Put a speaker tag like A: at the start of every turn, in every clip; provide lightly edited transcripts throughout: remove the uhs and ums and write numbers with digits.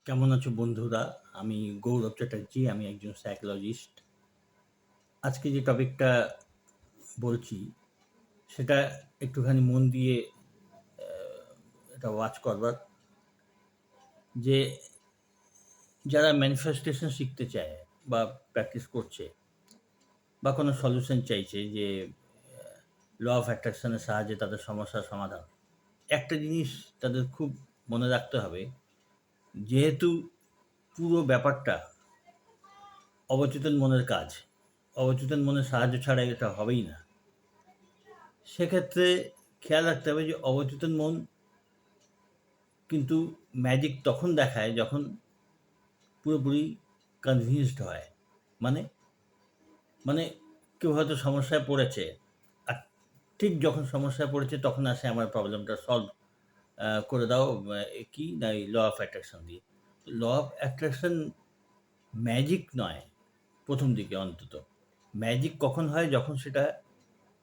A: কেমন আছো বন্ধুরা? আমি গৌরব চ্যাটার্জি। আমি একজন সাইকোলজিস্ট। আজকে যে টপিকটা বলছি, সেটা একটুখানি মন দিয়ে এটা ওয়াচ করবার। যে যারা ম্যানিফেস্টেশন শিখতে চায় বা প্র্যাকটিস করছে বা কোনো সলিউশন চাইছে যে ল অফ অ্যাট্রাকশনের সাহায্যে তাদের সমস্যার সমাধান। একটা জিনিস তাদের খুব মনে রাখতে হবে, যেহেতু পুরো ব্যাপারটা অবচেতন মনের কাজ। অবচেতন মনের সাহায্য ছাড়া এটা হবেই না। সেক্ষেত্রে খেয়াল রাখতে হবে যে অবচেতন মন কিন্তু ম্যাজিক তখন দেখায় যখন পুরোপুরি কনভিন্সড হয়। মানে মানে কেউ হয়তো সমস্যায় পড়েছে, আর ঠিক যখন সমস্যায় পড়েছে তখন আসে আমার প্রবলেমটা সলভ করে দাও, কি না এই ল অফ অ্যাট্রাকশন দিয়ে। ল অফ অ্যাট্রাকশন ম্যাজিক নয়, প্রথম দিকে অন্তত। ম্যাজিক কখন হয়? যখন সেটা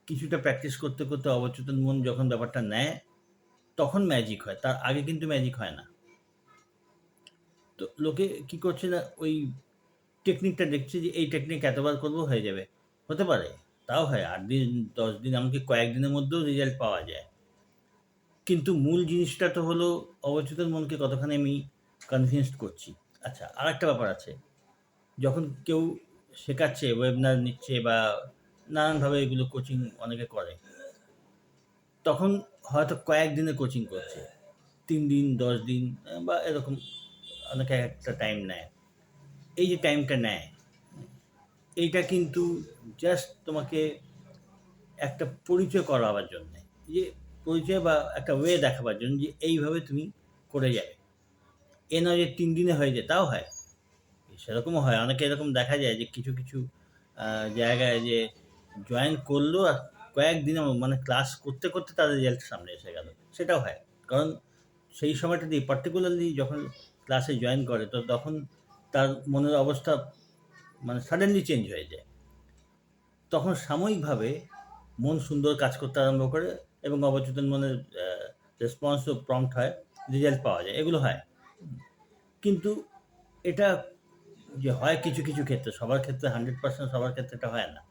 A: কিছুটা প্র্যাকটিস করতে করতে অবচেতন মন যখন ব্যাপারটা নেয়, তখন ম্যাজিক হয়। তার আগে কিন্তু ম্যাজিক হয় না। তো লোকে কি করছে না, ওই টেকনিকটা দেখছে যে এই টেকনিক এতবার করবো হয়ে যাবে। হতে পারে, তাও হয়। ৮ দিন, ১০ দিন, এমনকি কয়েকদিনের মধ্যেও রেজাল্ট পাওয়া যায়। কিন্তু মূল জিনিসটা তো হলো অবচেতন মনকে কতখানি আমি কনভিন্সড করছি। আচ্ছা, আরেকটা ব্যাপার আছে। যখন কেউ শেখাচ্ছে, ওয়েবিনার নিচ্ছে বা নানানভাবে এগুলো কোচিং অনেকে করে, তখন হয়তো কয়েকদিনের কোচিং করছে। ৩ দিন, ১০ দিন বা এরকম অনেকে একটা টাইম নেয়। এই যে টাইমটা নেয়, এইটা কিন্তু জাস্ট তোমাকে একটা পরিচয় করাবার জন্যে। যে পরিচয় বা একটা ওয়ে দেখাবার জন্য যে এইভাবে তুমি করে যাবে। এ নয় যে ৩ দিনে হয়ে যায়, তাও হয়। সেরকমও হয়। অনেকে এরকম দেখা যায় যে কিছু, কিছু জায়গায় যে জয়েন করলো আর কয়েকদিনে মানে ক্লাস করতে, করতে তাদের রেজাল্ট সামনে এসে গেল। সেটাও হয়। কারণ সেই সময়টা দিয়ে পার্টিকুলারলি যখন ক্লাসে জয়েন করে তো তখন তার মনের অবস্থা মানে সাডেনলি চেঞ্জ হয়ে যায়। তখন সাময়িকভাবে মন সুন্দর কাজ করতে আরম্ভ করে এবং অবচেতন মনের রেসপন্সও প্রম্পট হয়, রেজাল্ট পাওয়া যায়। এগুলো হয়। কিন্তু এটা যে হয় কিছু, কিছু ক্ষেত্রে, সবার ক্ষেত্রে 100% সবার ক্ষেত্রে এটা হয় না।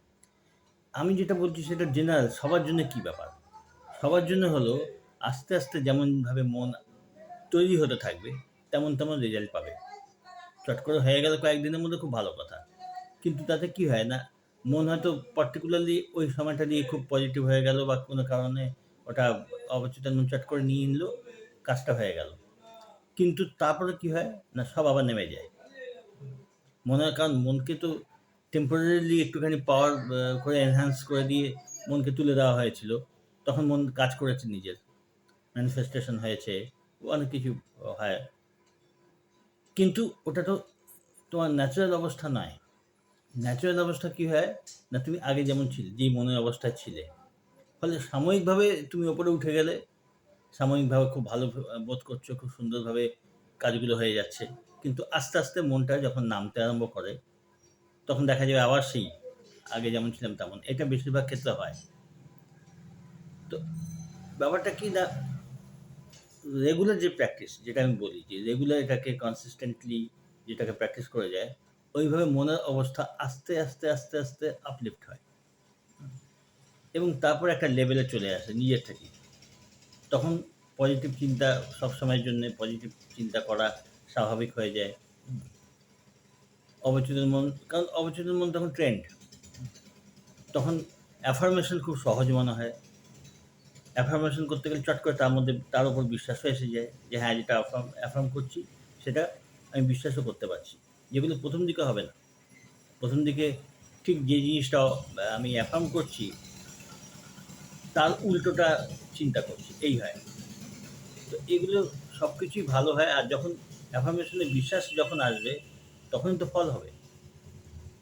A: আমি যেটা বলছি সেটা জেনারেল, সবার জন্য কী ব্যাপার? সবার জন্য হলো আস্তে, আস্তে যেমনভাবে মন তৈরি হতে থাকবে তেমন, তেমন রেজাল্ট পাবে। চট করে হয়ে গেল কয়েকদিনের মধ্যে, খুব ভালো কথা। কিন্তু তাতে কি হয় না, মন হয়তো পার্টিকুলারলি ওই সময়টা দিয়ে খুব পজিটিভ হয়ে গেল বা কোনো কারণে ওটা অবচেতন মন চট করে নিয়ে নিল, কাজটা হয়ে গেল। কিন্তু তারপরে কি হয় না, সব আবার নেমে যায়। মনের কারণ মনকে তো টেম্পোরারিলি একটুখানি পাওয়ার করে এনহ্যান্স করে দিয়ে মনকে তুলে দেওয়া হয়েছিল। তখন মন কাজ করেছে নিজের, ম্যানিফেস্টেশন হয়েছে, অনেক কিছু হয়। কিন্তু ওটা তো তোমার ন্যাচারাল অবস্থা নয়। ন্যাচারাল অবস্থা কী হয় না, তুমি আগে যেমন ছিলে, যেই মনের অবস্থায় ছিলে, ফলে সাময়িকভাবে তুমি ওপরে উঠে গেলে, সাময়িকভাবে খুব ভালো বোধ করছো, খুব সুন্দরভাবে কাজগুলো হয়ে যাচ্ছে। কিন্তু আস্তে, আস্তে মনটা যখন নামতে আরম্ভ করে, তখন দেখা যাবে আবার সেই আগে যেমন ছিলাম তেমন। এটা বেশিরভাগ ক্ষেত্রে হয়। তো ব্যাপারটা কি না, রেগুলার যে প্র্যাকটিস, যেটা আমি বলি যে রেগুলার এটাকে কনসিস্টেন্টলি যেটাকে প্র্যাকটিস করে যায়, ওইভাবে মনের অবস্থা আস্তে, আস্তে, আস্তে, আস্তে আপলিফ্ট হয় এবং তারপরে একটা লেভেলে চলে আসে নিজের থেকেই। তখন পজিটিভ চিন্তা, সবসময়ের জন্যে পজিটিভ চিন্তা করা স্বাভাবিক হয়ে যায়। অবচেতন মন, কারণ অবচেতন মন তখন ট্রেন্ড। তখন অ্যাফার্মেশন খুব সহজ মনে হয়। অ্যাফার্মেশন করতে গেলে চট করে তার মধ্যে তার উপর বিশ্বাসও এসে যায় যে হ্যাঁ, যেটা অ্যাফার্ম করছি সেটা আমি বিশ্বাসও করতে পারছি। যেগুলো প্রথম দিকে হবে না। প্রথম দিকে ঠিক যে জিনিসটা আমি অ্যাফার্ম করছি তার উল্টোটা চিন্তা করছি, এই হয়। তো এগুলো সব কিছুই ভালো হয়, আর যখন অ্যাফার্মেশনে বিশ্বাস যখন আসবে তখনই তো ফল হবে।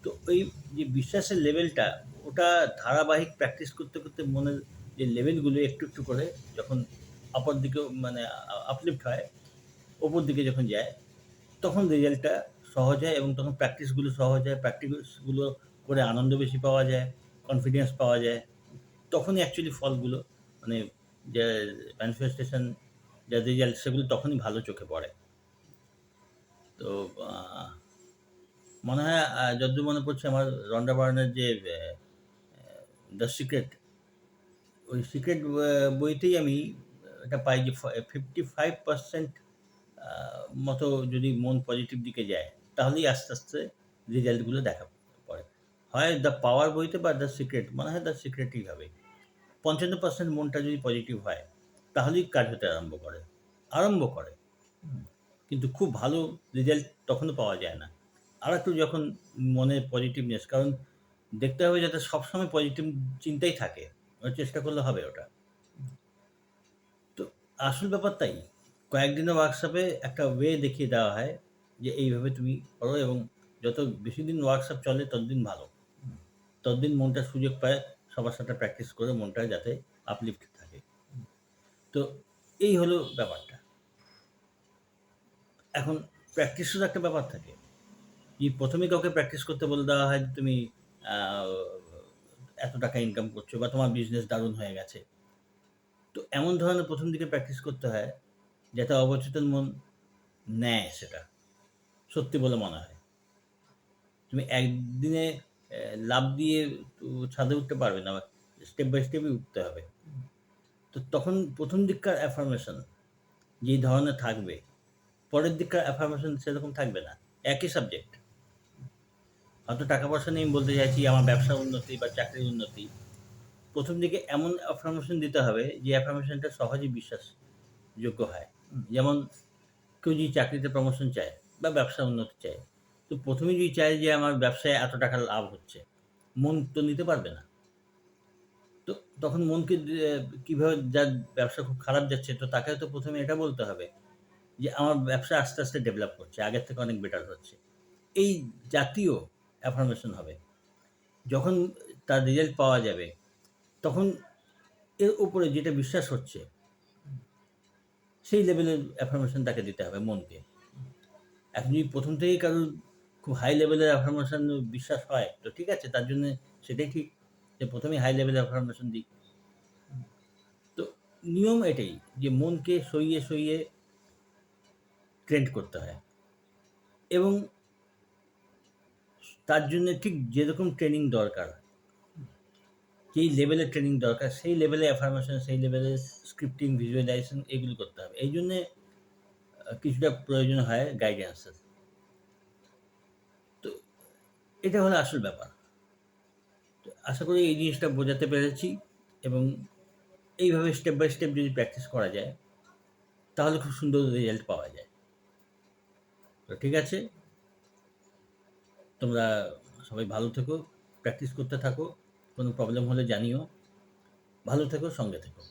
A: তো ওই যে বিশ্বাসের লেভেলটা, ওটা ধারাবাহিক প্র্যাকটিস করতে, করতে মনের যে লেভেলগুলো একটু, একটু করে যখন অপর দিকেও মানে আপলিফ্ট হয়, ওপর দিকে যখন যায়, তখন রেজাল্টটা সহজ হয় এবং তখন প্র্যাকটিসগুলো সহজ হয়। প্র্যাকটিসগুলো করে আনন্দ বেশি পাওয়া যায়, কনফিডেন্স পাওয়া যায়। তখনই অ্যাকচুয়ালি ফলগুলো মানে যে ম্যানিফেস্টেশন, যা রেজাল্ট, সেগুলো তখনই ভালো চোখে পড়ে। তো মনে হয় যতদূর মনে পড়ছে আমার রন্ডা বার্নের যে দ্য সিক্রেট, ওই সিক্রেট বইতেই আমি এটা পাই যে 55% মতো যদি মন পজিটিভ দিকে যায় তাহলেই আস্তে আস্তে রেজাল্টগুলো দেখা পড়ে। হয় দ্য পাওয়ার বইতে বা দ্য সিক্রেট, মনে হয় দ্য সিক্রেটই হবে। 55% মনটা যদি পজিটিভ হয় তাহলেই কাজ হতে আরম্ভ করে। কিন্তু খুব ভালো রেজাল্ট তখনও পাওয়া যায় না। আরেকটু যখন মনে পজিটিভনেস, কারণ দেখতে হবে যাতে সবসময় পজিটিভ চিন্তাই থাকে। চেষ্টা করলে হবে ওটা। তো আসল ব্যাপার তাই। কয়েকদিনের ওয়ার্কশপে একটা ওয়ে দেখিয়ে দেওয়া হয় যে এইভাবে তুমি করো, এবং যত বেশি দিন ওয়ার্কশপ চলে ততদিন ভালো। ততদিন মনটা সুযোগ পায় সবার সাথে প্র্যাকটিস করে মনটা যাতে আপলিফ্ট থাকে। তো এই হলো ব্যাপারটা। এখন প্র্যাকটিসেরও একটা ব্যাপার থাকে। যে প্রথমে কাউকে প্র্যাকটিস করতে বলে দেওয়া হয় যে তুমি এত টাকা ইনকাম করছো বা তোমার বিজনেস দারুণ হয়ে গেছে। তো এমন ধরনের প্রথম দিকে প্র্যাকটিস করতে হয় যাতে অবচেতন মন নেয় সেটা, সত্যি বলে মনে হয়। তুমি একদিনে লাফ দিয়ে ছাদে উঠতে পারবে না, স্টেপ বাই স্টেপই উঠতে হবে। তো তখন প্রথম দিককার অ্যাফার্মেশন যেই ধরনের থাকবে, পরের দিককার অ্যাফার্মেশন সেরকম থাকবে না। একই সাবজেক্ট, হয়তো টাকা পয়সা নিয়ে আমি বলতে চাইছি আমার ব্যবসার উন্নতি বা চাকরির উন্নতি। প্রথম দিকে এমন অ্যাফার্মেশন দিতে হবে যে অ্যাফার্মেশনটা সহজেই বিশ্বাসযোগ্য হয়। যেমন কেউ যদি চাকরিতে প্রমোশন চায় বা ব্যবসা উন্নতি চায়, তো প্রথমেই যদি চায় যে আমার ব্যবসায় এত টাকা লাভ হচ্ছে, মন তো নিতে পারবে না। তো তখন মনকে কীভাবে, যার ব্যবসা খুব খারাপ যাচ্ছে, তো তাকে তো প্রথমে এটা বলতে হবে যে আমার ব্যবসা আস্তে আস্তে ডেভেলপ করছে, আগের থেকে অনেক বেটার হচ্ছে। এই জাতীয় অ্যাফার্মেশন হবে। যখন তার রেজাল্ট পাওয়া যাবে তখন এর উপরে যেটা বিশ্বাস হচ্ছে সেই লেভেলের অ্যাফার্মেশন তাকে দিতে হবে মনকে। এখন যদি প্রথম থেকেই কারোর খুব হাই লেভেলের অ্যাফার্মেশন বিশ্বাস হয় তো ঠিক আছে, তার জন্য সেটাই ঠিক যে প্রথমেই হাই লেভেলের অ্যাফার্মেশন দিই। তো নিয়ম এটাই যে মনকে সইয়ে সইয়ে ট্রেন্ড করতে হয়, এবং তার জন্য ঠিক যেরকম ট্রেনিং দরকার, যেই লেভেলের ট্রেনিং দরকার সেই লেভেলের অ্যাফার্মেশন, সেই লেভেলের স্ক্রিপ্টিং, ভিজুয়ালাইজেশন এগুলো করতে হবে। এই জন্যে কিছুটা প্রয়োজন হয় গাইডেন্সের। তো এটা হলো আসল ব্যাপার। তো আশা করি এই জিনিসটা বোঝাতে পেরেছি, এবং এইভাবে স্টেপ বাই স্টেপ যদি প্র্যাকটিস করা যায় তাহলে খুব সুন্দর রেজাল্ট পাওয়া যায়। তো ঠিক আছে, তোমরা সবাই ভালো থেকো, প্র্যাকটিস করতে থাকো, কোনো প্রবলেম হলে জানিও। ভালো থেকো, সঙ্গে থেকো।